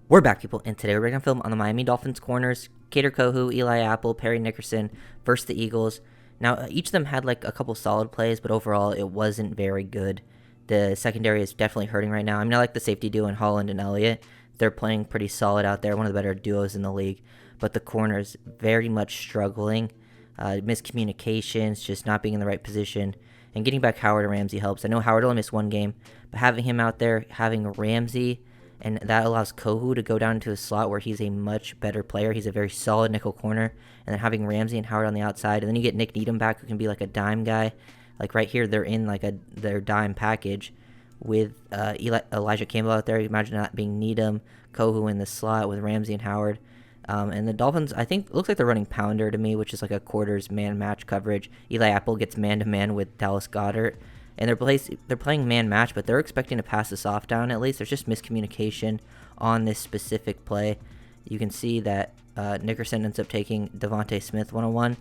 We're back, people, and today we're going to film on the Miami Dolphins corners, Kader Kohou, Eli Apple, Perry Nickerson versus the Eagles. Now, each of them had like a couple solid plays, but overall it wasn't very good. The secondary is definitely hurting right now. I mean, I like the safety duo in Holland and Elliott. They're playing pretty solid out there, one of the better duos in the league. But the corners very much struggling. Miscommunications, just not being in the right position. And getting back Howard and Ramsey helps. I know Howard only missed one game, but having him out there, having Ramsey, and that allows Kohou to go down into a slot where he's a much better player. He's a very solid nickel corner. And then having Ramsey and Howard on the outside. And then you get Nick Needham back, who can be like a dime guy. Like right here, they're in like their dime package with Elijah Campbell out there. Imagine that being Needham, Kohou in the slot with Ramsey and Howard. And the Dolphins, I think, looks like they're running Pounder to me, which is like a quarters man match coverage. Eli Apple gets man-to-man with Dallas Goedert. And they're playing man match, but they're expecting to pass this off down at least. There's just miscommunication on this specific play. You can see that Nickerson ends up taking Devontae Smith one-on-one.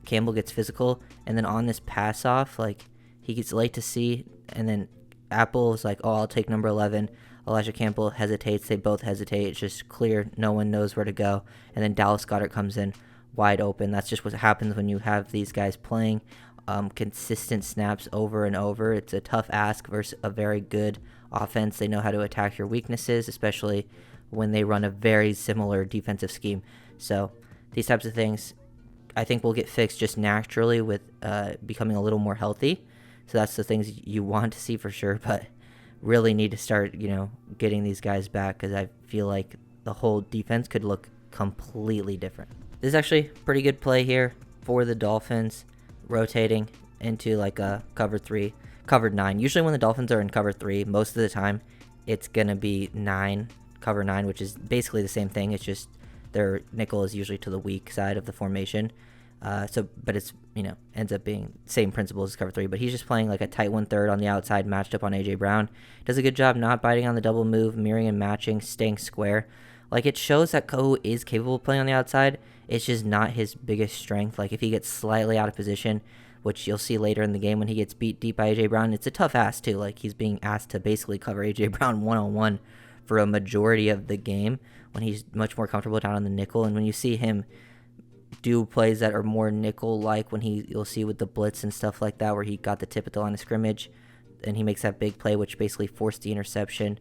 Campbell gets physical. And then on this pass off, like, he gets late to see. And then Apple is like, oh, I'll take number 11. Elijah Campbell hesitates. They both hesitate. It's just clear. No one knows where to go. And then Dallas Goedert comes in wide open. That's just what happens when you have these guys playing consistent snaps over and over. It's a tough ask versus a very good offense. They know how to attack your weaknesses, especially when they run a very similar defensive scheme. So these types of things, I think, will get fixed just naturally with becoming a little more healthy. So that's the things you want to see for sure, but really need to start, getting these guys back, because I feel like the whole defense could look completely different. This is actually a pretty good play here for the Dolphins, rotating into like a cover 9. Usually when the Dolphins are in cover 3, most of the time it's gonna be cover 9, which is basically the same thing. It's just their nickel is usually to the weak side of the formation. But it's, ends up being same principles as cover 3, but he's just playing like a tight 1/3 on the outside, matched up on AJ Brown. Does a good job not biting on the double move, mirroring and matching, staying square. Like, it shows that Kohou is capable of playing on the outside. It's just not his biggest strength. Like, if he gets slightly out of position, which you'll see later in the game when he gets beat deep by AJ Brown, it's a tough ask too. Like, he's being asked to basically cover AJ Brown one-on-one for a majority of the game when he's much more comfortable down on the nickel. And when you see him do plays that are more nickel-like, when you'll see with the blitz and stuff like that, where he got the tip at the line of scrimmage and he makes that big play, which basically forced the interception.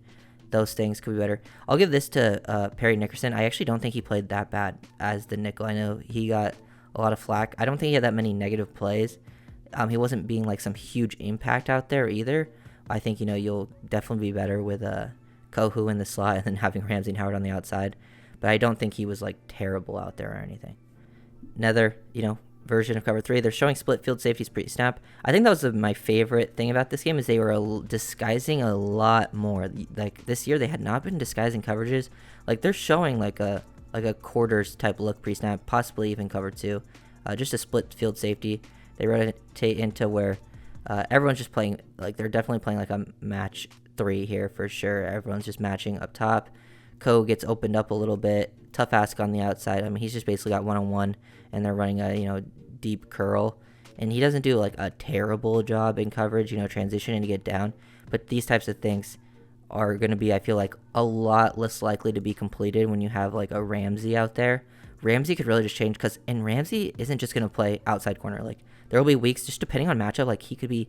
Those things could be better. I'll give this to Perry Nickerson. I actually don't think he played that bad as the nickel. I know he got a lot of flack. I don't think he had that many negative plays. He wasn't being like some huge impact out there either. I think, you'll definitely be better with Kohou in the slot and then having Ramsey and Howard on the outside. But I don't think he was like terrible out there or anything. Another, version of cover 3. They're showing split field safeties pre-snap. I think that was my favorite thing about this game, is they were disguising a lot more. Like, this year they had not been disguising coverages. Like, they're showing like a quarters type look pre-snap, possibly even cover 2. Just a split field safety. They rotate into where everyone's just playing, like, they're definitely playing like a match 3 here for sure. Everyone's just matching up top. Kohou gets opened up a little bit. Tough ask on the outside. I mean, he's just basically got one-on-one, and they're running a, deep curl. And he doesn't do, like, a terrible job in coverage, transitioning to get down. But these types of things are going to be, I feel like, a lot less likely to be completed when you have, like, a Ramsey out there. Ramsey could really just change, and Ramsey isn't just going to play outside corner. Like, there will be weeks, just depending on matchup, like, he could be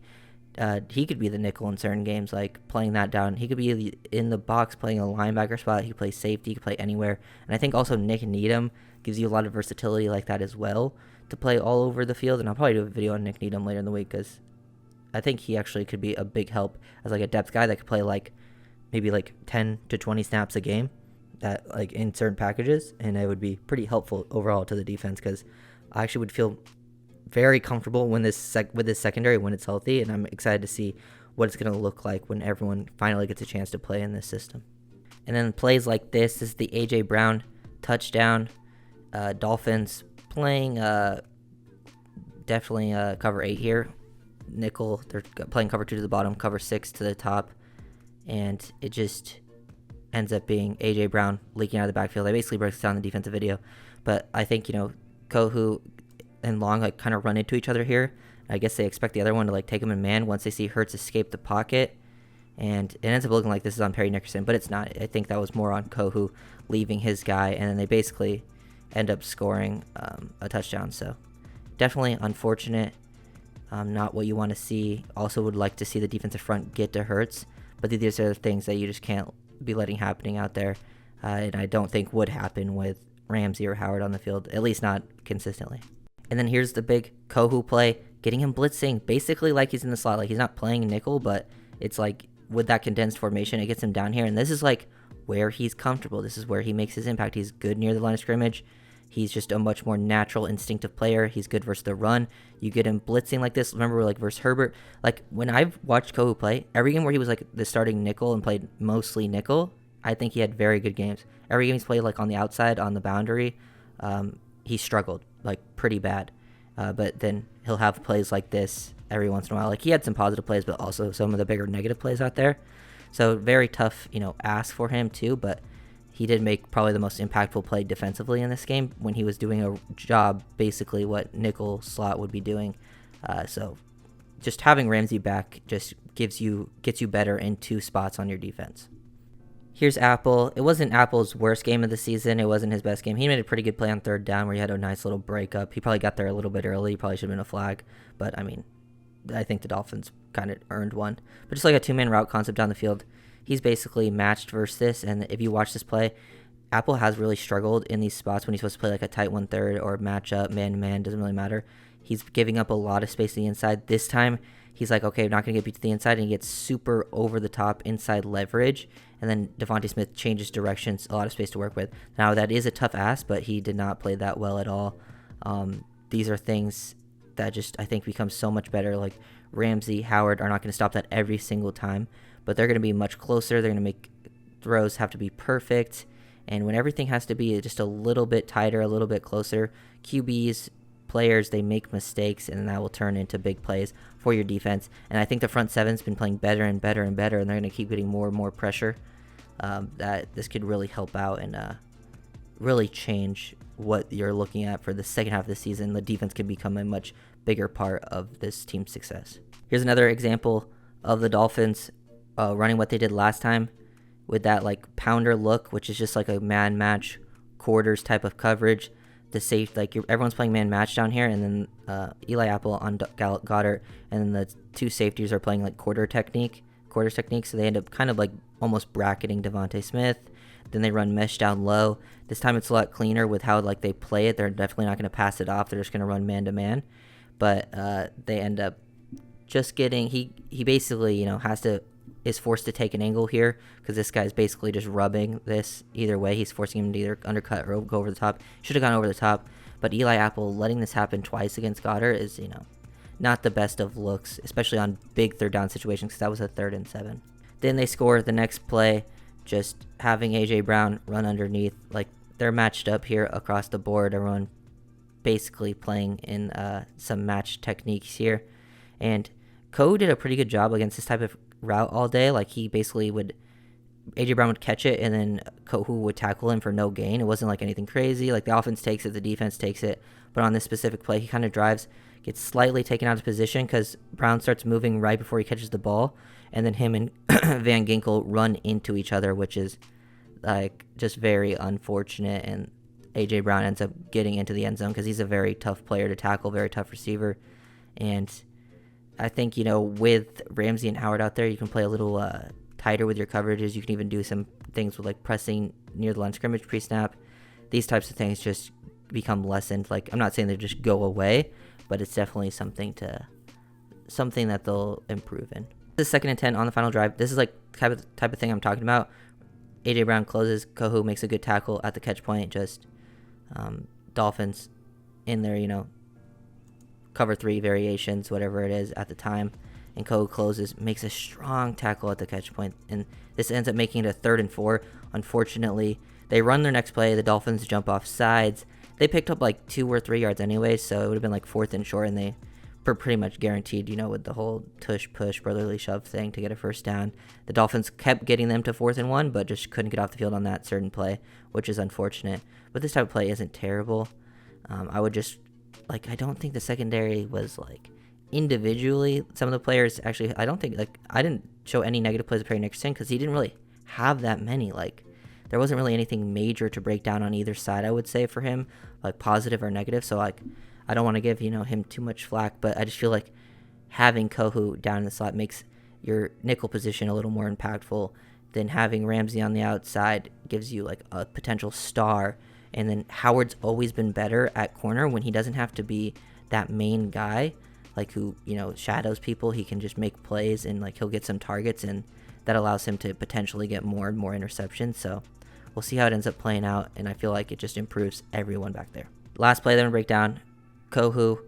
the nickel in certain games, like playing that down. He could be in the box playing a linebacker spot. He could play safety. He could play anywhere. And I think also Nick Needham gives you a lot of versatility like that as well, to play all over the field. And I'll probably do a video on Nick Needham later in the week, because I think he actually could be a big help as like a depth guy that could play like maybe like 10 to 20 snaps a game, that like in certain packages. And it would be pretty helpful overall to the defense, because I actually would feel very comfortable with this secondary when it's healthy, and I'm excited to see what it's going to look like when everyone finally gets a chance to play in this system. And then plays like this is the AJ Brown touchdown. Dolphins playing definitely cover 8 here. Nickel, they're playing cover 2 to the bottom, cover 6 to the top, and it just ends up being AJ Brown leaking out of the backfield. I basically breaks down the defensive video, but I think Kohou and Long like kind of run into each other here. I guess they expect the other one to like take him in man once they see Hurts escape the pocket, and it ends up looking like this is on Perry Nickerson, but it's not. I think that was more on Kohu leaving his guy, and then they basically end up scoring a touchdown. So definitely unfortunate. Not what you want to see. Also would like to see the defensive front get to Hurts, but these are the things that you just can't be letting happening out there, and I don't think would happen with Ramsey or Howard on the field, at least not consistently. And then here's the big Kohu play, getting him blitzing, basically like he's in the slot. Like, he's not playing nickel, but it's like with that condensed formation, it gets him down here, and this is like where he's comfortable. This is where he makes his impact. He's good near the line of scrimmage. He's just a much more natural, instinctive player. He's good versus the run. You get him blitzing like this. Remember, like versus Herbert. Like, when I've watched Kohu play, every game where he was like the starting nickel and played mostly nickel, I think he had very good games. Every game he's played like on the outside, on the boundary, he struggled like pretty bad. But then he'll have plays like this every once in a while. Like, he had some positive plays, but also some of the bigger negative plays out there. So very tough, ask for him too. But he did make probably the most impactful play defensively in this game when he was doing a job basically what nickel slot would be doing. So just having Ramsey back just gets you better in two spots on your defense. Here's Apple. It wasn't Apple's worst game of the season. It wasn't his best game. He made a pretty good play on third down where he had a nice little breakup. He probably got there a little bit early. Probably should have been a flag. But, I mean, I think the Dolphins kind of earned one. But just like a two-man route concept down the field, he's basically matched versus this. And if you watch this play, Apple has really struggled in these spots when he's supposed to play like a tight 1/3 or matchup, man-to-man, doesn't really matter. He's giving up a lot of space to the inside. This time, he's like, okay, I'm not going to get beat to the inside, and he gets super over-the-top inside leverage, and then Devontae Smith changes directions, a lot of space to work with. Now, that is a tough ask, but he did not play that well at all. These are things that just, I think, become so much better. Like, Ramsey, Howard are not going to stop that every single time, but they're going to be much closer. They're going to make throws have to be perfect, and when everything has to be just a little bit tighter, a little bit closer, QBs, players, they make mistakes, and that will turn into big plays for your defense. And I think the front seven's been playing better and better and better, and they're going to keep getting more and more pressure. That this could really help out and really change what you're looking at for the second half of the season. The defense can become a much bigger part of this team's success. Here's another example of the Dolphins running what they did last time with that like pounder look, which is just like a man match quarters type of coverage. The safe, like everyone's playing man match down here, and then Eli Apple on Goddard, and then the two safeties are playing like quarters technique. So they end up kind of like almost bracketing Devontae Smith. Then they run mesh down low. This time it's a lot cleaner with how like they play it. They're definitely not going to pass it off. They're just going to run man to man. But they end up just getting he basically is forced to take an angle here because this guy's basically just rubbing this either way. He's forcing him to either undercut or go over the top. Should have gone over the top, but Eli Apple letting this happen twice against Goddard is not the best of looks, especially on big third down situations, because that was a 3rd and 7. Then they score the next play, just having AJ Brown run underneath. Like, they're matched up here across the board. Everyone basically playing in some match techniques here, and Ko did a pretty good job against this type of route all day. Like, he basically AJ Brown would catch it, and then Kohu would tackle him for no gain. It wasn't like anything crazy. Like, the offense takes it, the defense takes it, but on this specific play, he kind of drives, gets slightly taken out of position because Brown starts moving right before he catches the ball, and then him and Van Ginkel run into each other, which is like just very unfortunate, and AJ Brown ends up getting into the end zone because he's a very tough player to tackle, very tough receiver. And I think, with Ramsey and Howard out there, you can play a little tighter with your coverages. You can even do some things with like pressing near the line of scrimmage pre-snap. These types of things just become lessened. Like, I'm not saying they just go away, but it's definitely something that they'll improve in. The 2nd and 10 on the final drive. This is like type of thing I'm talking about. AJ Brown closes, Kohu makes a good tackle at the catch point. Just Dolphins in their cover 3 variations, whatever it is at the time, and Kohu closes, makes a strong tackle at the catch point, and this ends up making it a 3rd and 4. Unfortunately, they run their next play. The Dolphins jump off sides. They picked up like 2 or 3 yards anyway, so it would have been like 4th and short, and they were pretty much guaranteed, with the whole tush push brotherly shove thing to get a first down. The Dolphins kept getting them to 4th and 1, but just couldn't get off the field on that certain play, which is unfortunate. But this type of play isn't terrible. I would just I don't think the secondary was individually, some of the players actually, I didn't show any negative plays of Perry Nickerson because he didn't really have that many. Like, there wasn't really anything major to break down on either side, I would say, for him, like positive or negative. So, like, I don't want to give, him too much flack, but I just feel like having Kohu down in the slot makes your nickel position a little more impactful than having Ramsey on the outside gives you, like, a potential star. And then Howard's always been better at corner when he doesn't have to be that main guy, like, who, shadows people. He can just make plays and, like, he'll get some targets, and that allows him to potentially get more and more interceptions. So we'll see how it ends up playing out, and I feel like it just improves everyone back there. Last play that I'm going to break down, Kohu,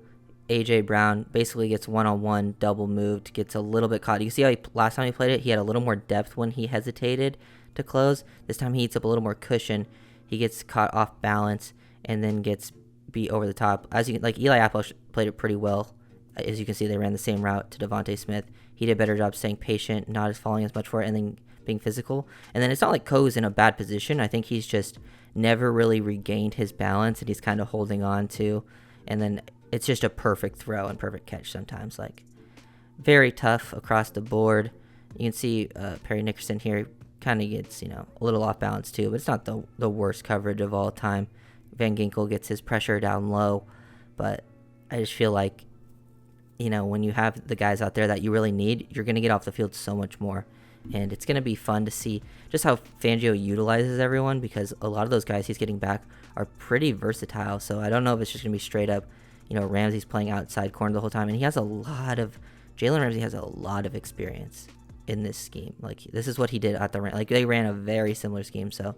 A.J. Brown basically gets one-on-one, double moved, gets a little bit caught. You can see how last time he played it, he had a little more depth when he hesitated to close. This time he eats up a little more cushion. He gets caught off balance and then gets beat over the top. As you like, Eli Apple played it pretty well. As you can see, they ran the same route to Devontae Smith. He did a better job staying patient, not as falling as much for it, and then being physical. And then it's not like Kohu's in a bad position. I think he's just never really regained his balance, and he's kind of holding on to. And then it's just a perfect throw and perfect catch sometimes. Like, very tough across the board. You can see Perry Nickerson here kind of gets, a little off balance too, but it's not the worst coverage of all time. Van Ginkel gets his pressure down low, but I just feel like, when you have the guys out there that you really need, you're going to get off the field so much more. And it's going to be fun to see just how Fangio utilizes everyone, because a lot of those guys he's getting back are pretty versatile. So I don't know if it's just going to be straight up, Ramsey's playing outside corner the whole time. And Jalen Ramsey has a lot of experience in this scheme. Like, this is what he did at they ran a very similar scheme. So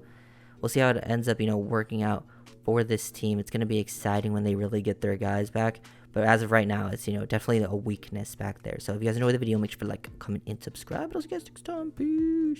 we'll see how it ends up, working out for this team. It's going to be exciting when they really get their guys back. But as of right now, it's, definitely a weakness back there. So if you guys enjoyed the video, make sure to like, comment, and subscribe. I'll see you guys next time. Peace.